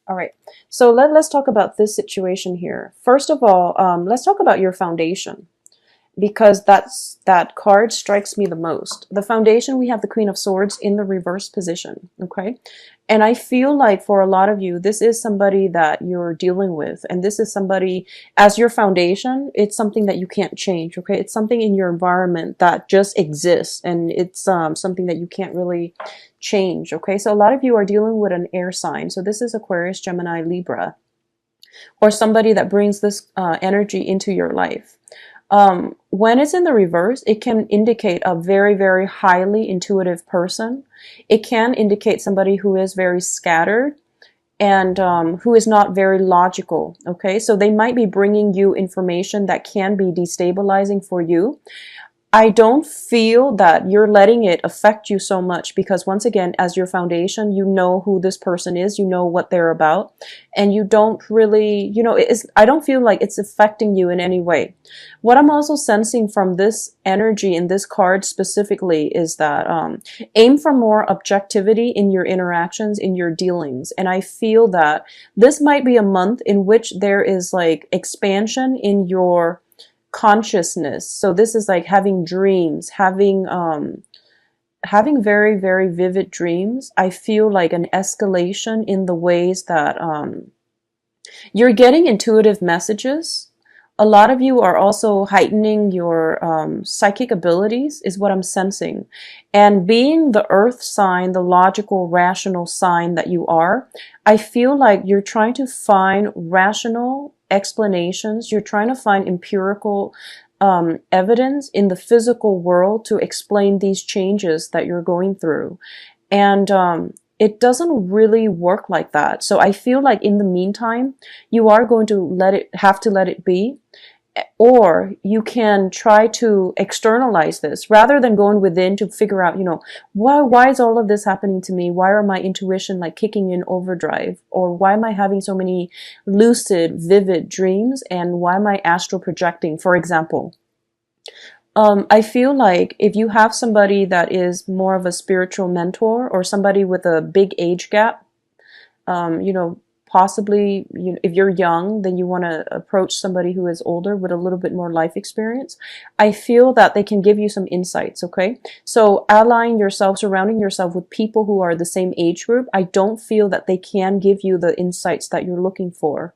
All right. So let's talk about this situation here. First of all, let's talk about your foundation, because that card strikes me the most. The foundation, we have the Queen of Swords in the reverse position, okay? And I feel like for a lot of you, this is somebody that you're dealing with, and this is somebody as your foundation. It's something that you can't change, okay? It's something in your environment that just exists, and it's something that you can't really change, okay? So a lot of you are dealing with an air sign. So this is Aquarius, Gemini, Libra, or somebody that brings this energy into your life. When it's in the reverse, it can indicate a very, very highly intuitive person. It can indicate somebody who is very scattered and who is not very logical. Okay, so they might be bringing you information that can be destabilizing for you. I don't feel that you're letting it affect you so much, because once again, as your foundation, you know who this person is, you know what they're about, and you don't really, I don't feel like it's affecting you in any way. What I'm also sensing from this energy in this card specifically is that aim for more objectivity in your interactions, in your dealings. And I feel that this might be a month in which there is like expansion in your consciousness. So this is like having dreams, having very, very vivid dreams. I feel like an escalation in the ways that you're getting intuitive messages. A lot of you are also heightening your psychic abilities, is what I'm sensing. And being the earth sign, the logical, rational sign that you are, I feel like you're trying to find rational explanations. You're trying to find empirical evidence in the physical world to explain these changes that you're going through. And it doesn't really work like that. So I feel like in the meantime, you are going to have to let it be. Or you can try to externalize this rather than going within to figure out, why is all of this happening to me? Why are my intuition like kicking in overdrive? Or why am I having so many lucid, vivid dreams? And why am I astral projecting, for example? I feel like if you have somebody that is more of a spiritual mentor, or somebody with a big age gap, possibly, if you're young, then you want to approach somebody who is older with a little bit more life experience. I feel that they can give you some insights, okay? So allying yourself, surrounding yourself with people who are the same age group, I don't feel that they can give you the insights that you're looking for,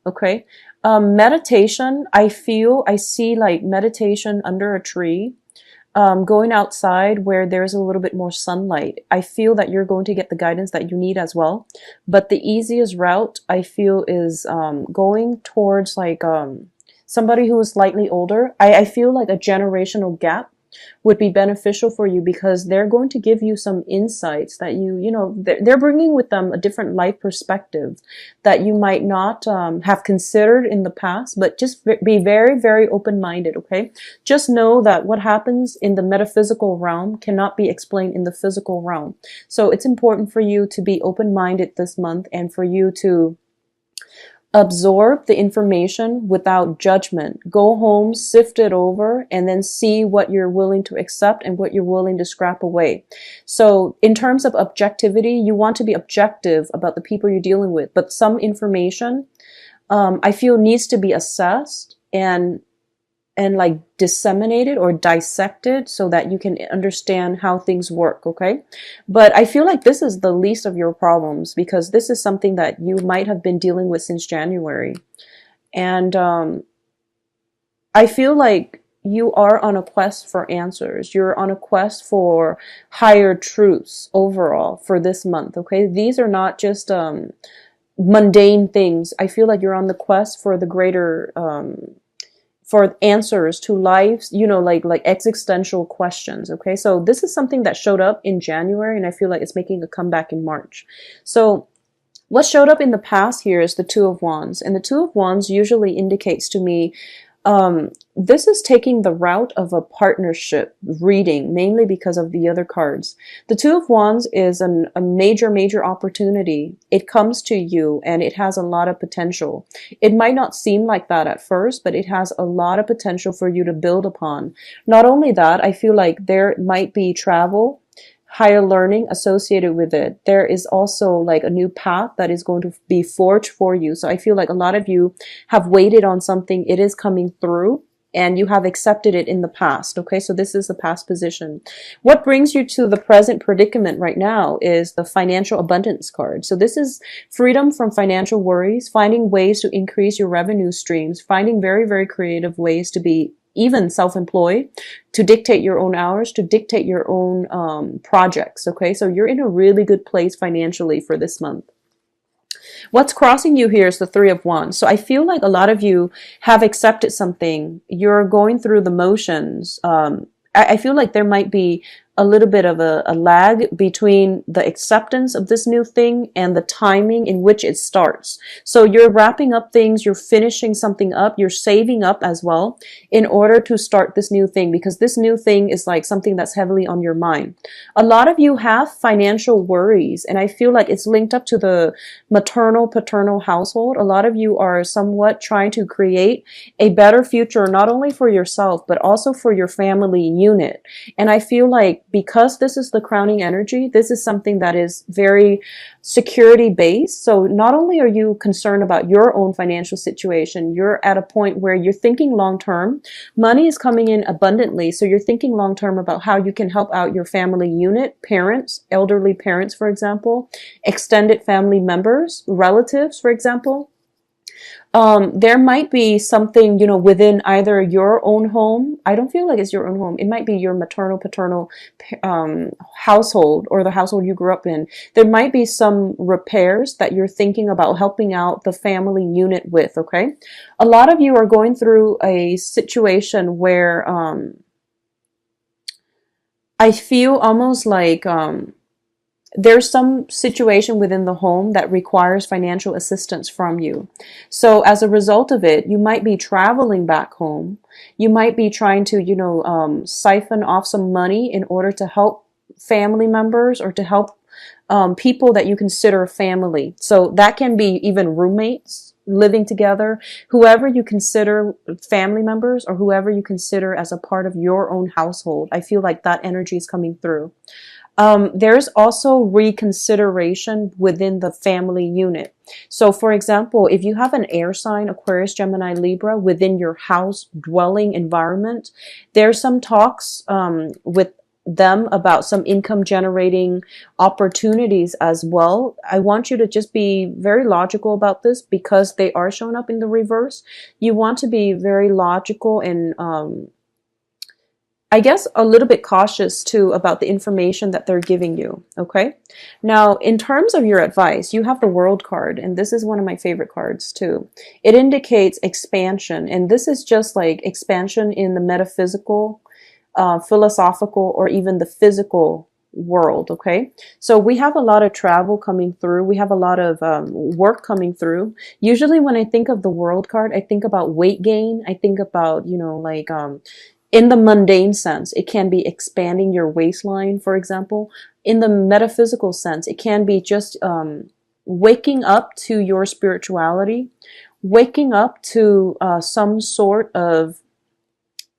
okay? Meditation, I see like meditation under a tree. Going outside where there's a little bit more sunlight. I feel that you're going to get the guidance that you need as well. But the easiest route, I feel, is going towards like somebody who is slightly older. I feel like a generational gap would be beneficial for you, because they're going to give you some insights that they're bringing with them a different life perspective that you might not have considered in the past. But just be very, very open-minded, okay? Just know that what happens in the metaphysical realm cannot be explained in the physical realm. So it's important for you to be open-minded this month, and for you to absorb the information without judgment. Go home, sift it over, and then see what you're willing to accept and what you're willing to scrap away. So in terms of objectivity, you want to be objective about the people you're dealing with, but some information, I feel, needs to be assessed and like disseminated or dissected so that you can understand how things work, okay? But I feel like this is the least of your problems, because this is something that you might have been dealing with since January. And I feel like you are on a quest for answers. You're on a quest for higher truths overall for this month, okay? These are not just mundane things. I feel like you're on the quest for the greater for answers to life's, like existential questions, okay? So this is something that showed up in January, and I feel like it's making a comeback in March. So what showed up in the past here is the Two of Wands, and the Two of Wands usually indicates to me this is taking the route of a partnership reading, mainly because of the other cards. The Two of Wands is a major, major opportunity. It comes to you and it has a lot of potential. It might not seem like that at first, but it has a lot of potential for you to build upon. Not only that, I feel like there might be travel, higher learning associated with it. There is also like a new path that is going to be forged for you. So I feel like a lot of you have waited on something. It is coming through and you have accepted it in the past. Okay, so this is the past position. What brings you to the present predicament right now is the financial abundance card. So this is freedom from financial worries, finding ways to increase your revenue streams, finding very, very creative ways to be even self-employed, to dictate your own hours, to dictate your own projects. Okay, so you're in a really good place financially for this month. What's crossing you here is the Three of Wands. So I feel like a lot of you have accepted something. You're going through the motions. I feel like there might be a little bit of a lag between the acceptance of this new thing and the timing in which it starts. So you're wrapping up things, you're finishing something up, you're saving up as well in order to start this new thing, because this new thing is like something that's heavily on your mind. A lot of you have financial worries, and I feel like it's linked up to the maternal paternal household. A lot of you are somewhat trying to create a better future, not only for yourself, but also for your family unit. And I feel like because this is the crowning energy, this is something that is very security based. So not only are you concerned about your own financial situation, you're at a point where you're thinking long term. Money is coming in abundantly. So you're thinking long term about how you can help out your family unit, parents, elderly parents, for example, extended family members, relatives, for example. There might be something, you know, within either your own home. I don't feel like it's your own home. It might be your maternal, paternal household, or the household you grew up in. There might be some repairs that you're thinking about helping out the family unit with, okay? A lot of you are going through a situation where I feel almost like there's some situation within the home that requires financial assistance from you. So as a result of it, you might be traveling back home. You might be trying to, you know, siphon off some money in order to help family members or to help people that you consider family. So that can be even roommates living together, whoever you consider family members, or whoever you consider as a part of your own household. I feel like that energy is coming through. There's also reconsideration within the family unit. So for example, if you have an air sign, Aquarius, Gemini, Libra, within your house dwelling environment, there's some talks with them about some income generating opportunities as well. I want you to just be very logical about this, because they are showing up in the reverse. You want to be very logical and I guess a little bit cautious too about the information that they're giving you. Okay. Now, in terms of your advice, you have the World card, and this is one of my favorite cards too. It indicates expansion, and this is just like expansion in the metaphysical, philosophical, or even the physical world. Okay. So we have a lot of travel coming through. We have a lot of work coming through. Usually when I think of the World card, I think about weight gain. I think about, you know, like, in the mundane sense, it can be expanding your waistline, for example. In the metaphysical sense, it can be just waking up to your spirituality, waking up to some sort of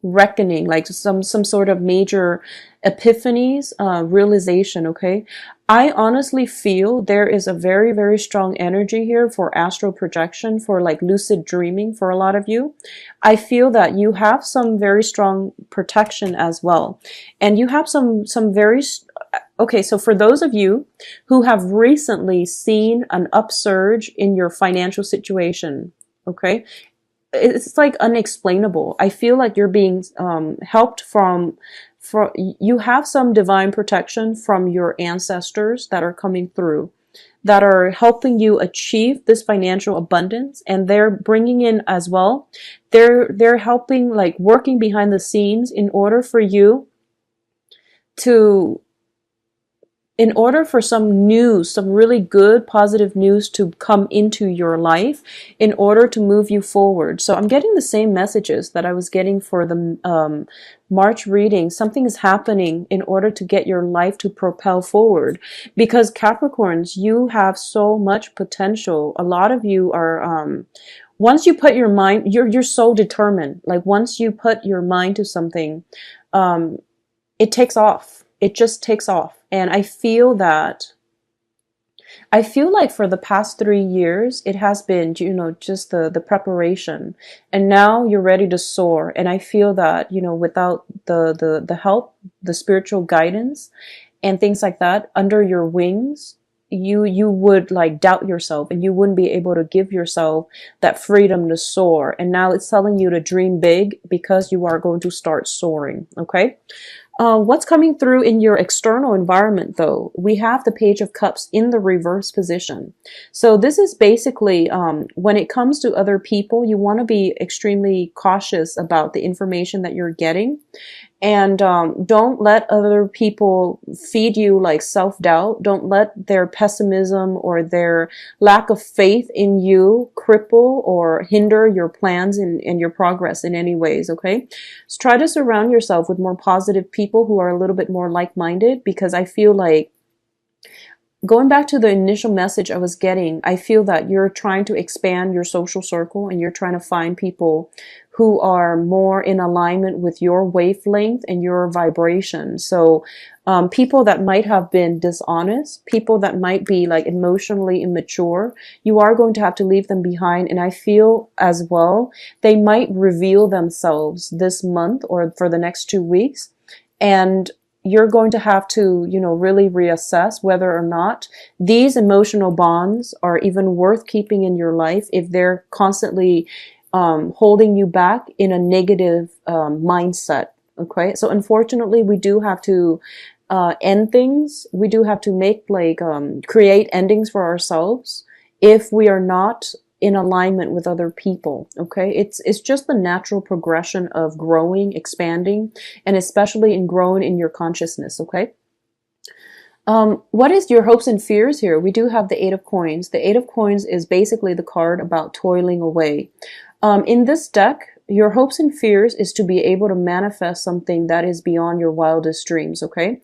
reckoning, like some sort of major epiphanies, realization. Okay, I honestly feel there is a very, very strong energy here for astral projection, for like lucid dreaming for a lot of you. I feel that you have some very strong protection as well, and you have some very okay. So for those of you who have recently seen an upsurge in your financial situation, okay, it's like unexplainable. I feel like you're being helped from you have some divine protection from your ancestors that are coming through, that are helping you achieve this financial abundance, and they're bringing in as well. They're helping, like working behind the scenes in order for you to, in order for some news, some really good positive news to come into your life in order to move you forward. So I'm getting the same messages that I was getting for the March reading. Something is happening in order to get your life to propel forward, because Capricorns, you have so much potential. A lot of you are, once you put your mind, you're so determined. Like once you put your mind to something, it takes off. It just takes off. And I feel like for the past 3 years, it has been, just the preparation. And now you're ready to soar. And I feel that, without the help, the spiritual guidance and things like that under your wings, you would like doubt yourself and you wouldn't be able to give yourself that freedom to soar. And now it's telling you to dream big because you are going to start soaring. Okay. What's coming through in your external environment, though? We have the Page of Cups in the reverse position. So this is basically when it comes to other people, you want to be extremely cautious about the information that you're getting. And don't let other people feed you like self-doubt. Don't let their pessimism or their lack of faith in you cripple or hinder your plans and your progress in any ways, okay? So try to surround yourself with more positive people who are a little bit more like-minded, because I feel like, going back to the initial message I was getting, I feel that you're trying to expand your social circle and you're trying to find people who are more in alignment with your wavelength and your vibration. So people that might have been dishonest, people that might be like emotionally immature, you are going to have to leave them behind. And I feel as well, they might reveal themselves this month or for the next 2 weeks. And you're going to have to, really reassess whether or not these emotional bonds are even worth keeping in your life if they're constantly holding you back in a negative mindset. Okay. So unfortunately, we do have to end things. We do have to make create endings for ourselves if we are not in alignment with other people. Okay. It's just the natural progression of growing, expanding, and especially in growing in your consciousness. Okay. What is your hopes and fears here? We do have the Eight of Coins. The Eight of Coins is basically the card about toiling away. In this deck, your hopes and fears is to be able to manifest something that is beyond your wildest dreams, okay?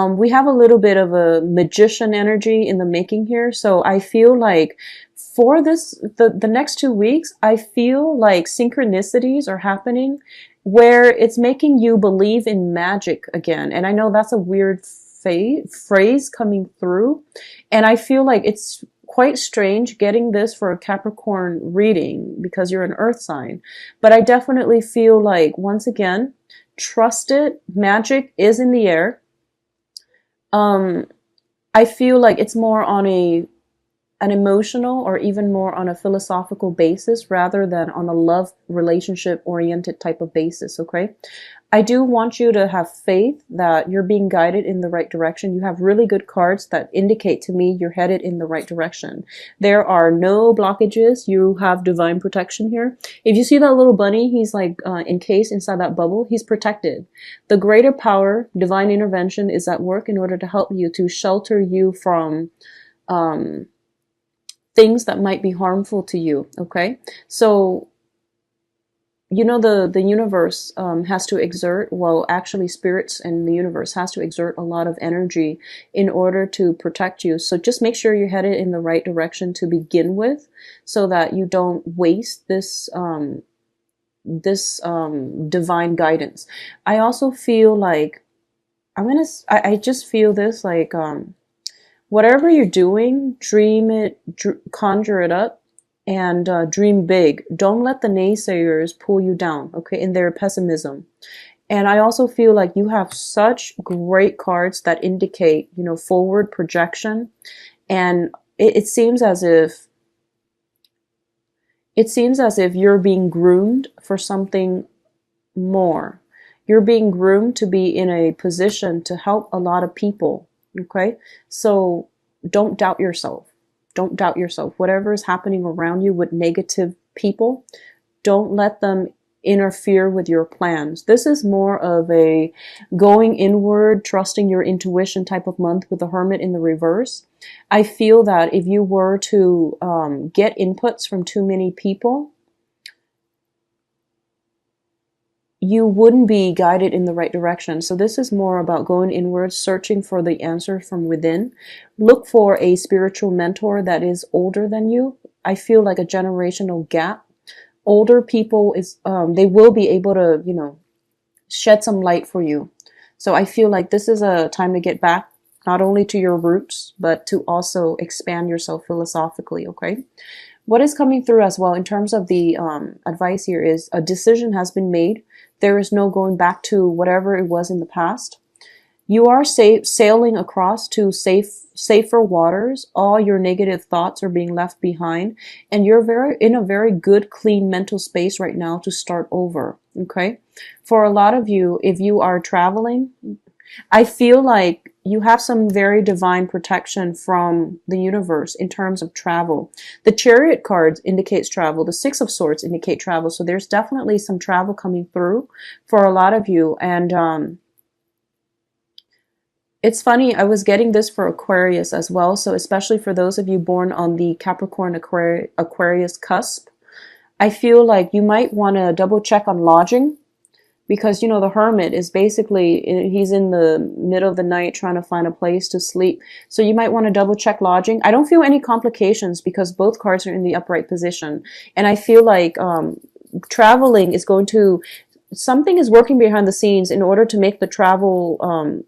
We have a little bit of a magician energy in the making here. So I feel like for the next 2 weeks, I feel like synchronicities are happening where it's making you believe in magic again. And I know that's a weird phrase coming through. And I feel like it's quite strange getting this for a Capricorn reading because you're an earth sign. But I definitely feel like, once again, trust it. Magic is in the air. I feel like it's more on an emotional or even more on a philosophical basis rather than on a love relationship oriented type of basis. Okay. I do want you to have faith that you're being guided in the right direction. You have really good cards that indicate to me you're headed in the right direction. There are no blockages. You have divine protection here. If you see that little bunny, he's like encased inside that bubble. He's protected. The greater power, divine intervention, is at work in order to help you, to shelter you from things that might be harmful to you. Okay. So, the universe has to exert, well, actually spirits and the universe has to exert a lot of energy in order to protect you. So just make sure you're headed in the right direction to begin with, so that you don't waste this divine guidance. I also feel like I just feel this like whatever you're doing, dream it, conjure it up. And dream big. Don't let the naysayers pull you down, okay, in their pessimism. And I also feel like you have such great cards that indicate, forward projection. And it seems as if you're being groomed for something more. You're being groomed to be in a position to help a lot of people, okay? So don't doubt yourself. Don't doubt yourself. Whatever is happening around you with negative people, don't let them interfere with your plans. This is more of a going inward, trusting your intuition type of month with the Hermit in the reverse. I feel that if you were to get inputs from too many people, you wouldn't be guided in the right direction. So this is more about going inward, searching for the answer from within. Look for a spiritual mentor that is older than you. I feel like a generational gap. Older people they will be able to, shed some light for you. So I feel like this is a time to get back not only to your roots, but to also expand yourself philosophically, okay? What is coming through as well in terms of the advice here is a decision has been made. There is no going back to whatever it was in the past. You are sailing across to safer waters. All your negative thoughts are being left behind, and you're in a very good, clean mental space right now to start over. Okay, for a lot of you, if you are traveling, I feel like you have some very divine protection from the universe in terms of travel. The Chariot card indicates travel. The Six of Swords indicate travel. So there's definitely some travel coming through for a lot of you. And it's funny, I was getting this for Aquarius as well. So especially for those of you born on the Capricorn Aquarius cusp, I feel like you might want to double check on lodging. Because, you know, the Hermit is basically, he's in the middle of the night trying to find a place to sleep. So you might want to double check lodging. I don't feel any complications because both cards are in the upright position. And I feel like traveling is going to, something is working behind the scenes in order to make the travel,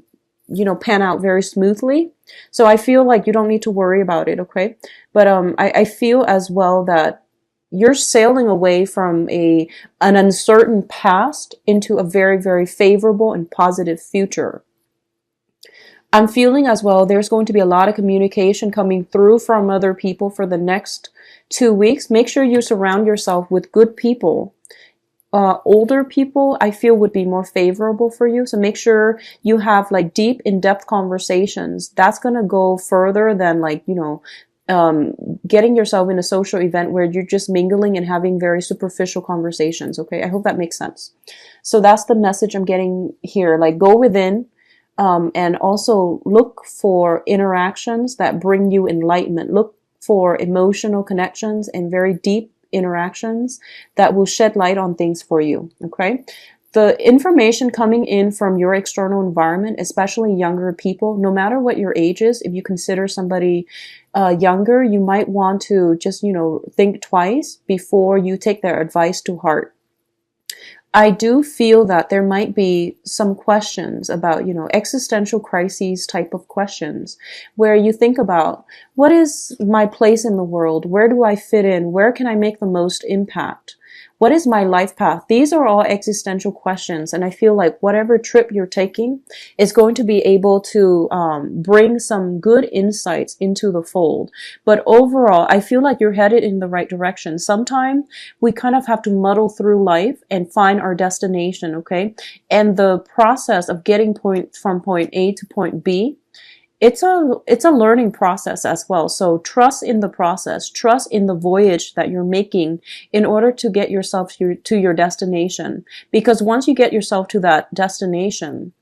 you know, pan out very smoothly. So I feel like you don't need to worry about it, okay? But I feel as well that you're sailing away from an uncertain past into a very, very favorable and positive future. I'm feeling as well there's going to be a lot of communication coming through from other people for the next 2 weeks. Make sure you surround yourself with good people. Older people, I feel, would be more favorable for you. So make sure you have like deep, in-depth conversations. That's going to go further than like, you know, getting yourself in a social event where you're just mingling and having very superficial conversations. Okay, I hope that makes sense. So that's the message I'm getting here. Like, go within, and also look for interactions that bring you enlightenment. Look for emotional connections and very deep interactions that will shed light on things for you. Okay. The information coming in from your external environment, especially younger people, no matter what your age is, if you consider somebody younger, you might want to just, you know, think twice before you take their advice to heart. I do feel that there might be some questions about, you know, existential crises type of questions where you think about, what is my place in the world? Where do I fit in? Where can I make the most impact? What is my life path? These are all existential questions. And I feel like whatever trip you're taking is going to be able to bring some good insights into the fold. But overall, I feel like you're headed in the right direction. Sometimes we kind of have to muddle through life and find our destination, okay? And the process of getting from point A to point B, it's a learning process as well. So trust in the process, trust in the voyage that you're making in order to get yourself to your destination. Because once you get yourself to that destination,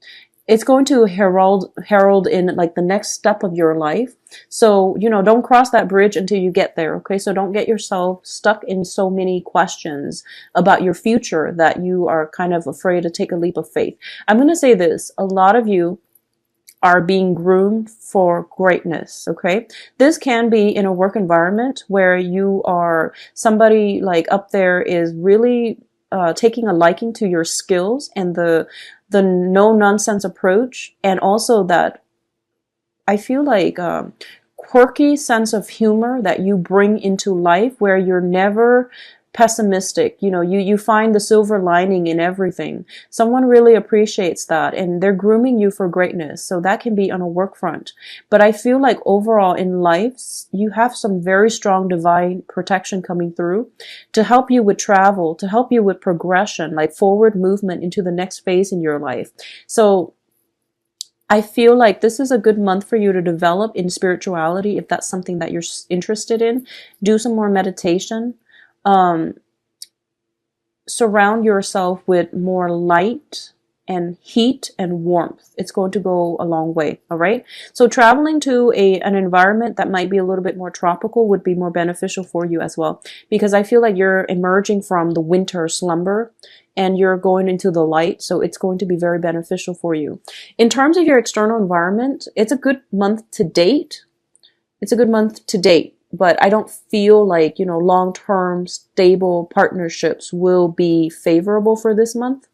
it's going to herald in like the next step of your life. So, you know, don't cross that bridge until you get there. Okay. So don't get yourself stuck in so many questions about your future that you are kind of afraid to take a leap of faith. I'm going to say this. A lot of you are being groomed for greatness, okay? This can be in a work environment where you are somebody like up there is really taking a liking to your skills and the no-nonsense approach, and also that I feel like quirky sense of humor that you bring into life where you're never pessimistic. You know, you find the silver lining in everything. Someone really appreciates that and they're grooming you for greatness. So that can be on a work front. But I feel like overall in life, you have some very strong divine protection coming through to help you with travel, to help you with progression, like forward movement into the next phase in your life. So I feel like this is a good month for you to develop in spirituality. If that's something that you're interested in, do some more meditation. Surround yourself with more light and heat and warmth. It's going to go a long way. All right. So traveling to an environment that might be a little bit more tropical would be more beneficial for you as well, because I feel like you're emerging from the winter slumber and you're going into the light. So it's going to be very beneficial for you. In terms of your external environment, it's a good month to date. It's a good month to date. But I don't feel like, you know, long-term stable partnerships will be favorable for this month.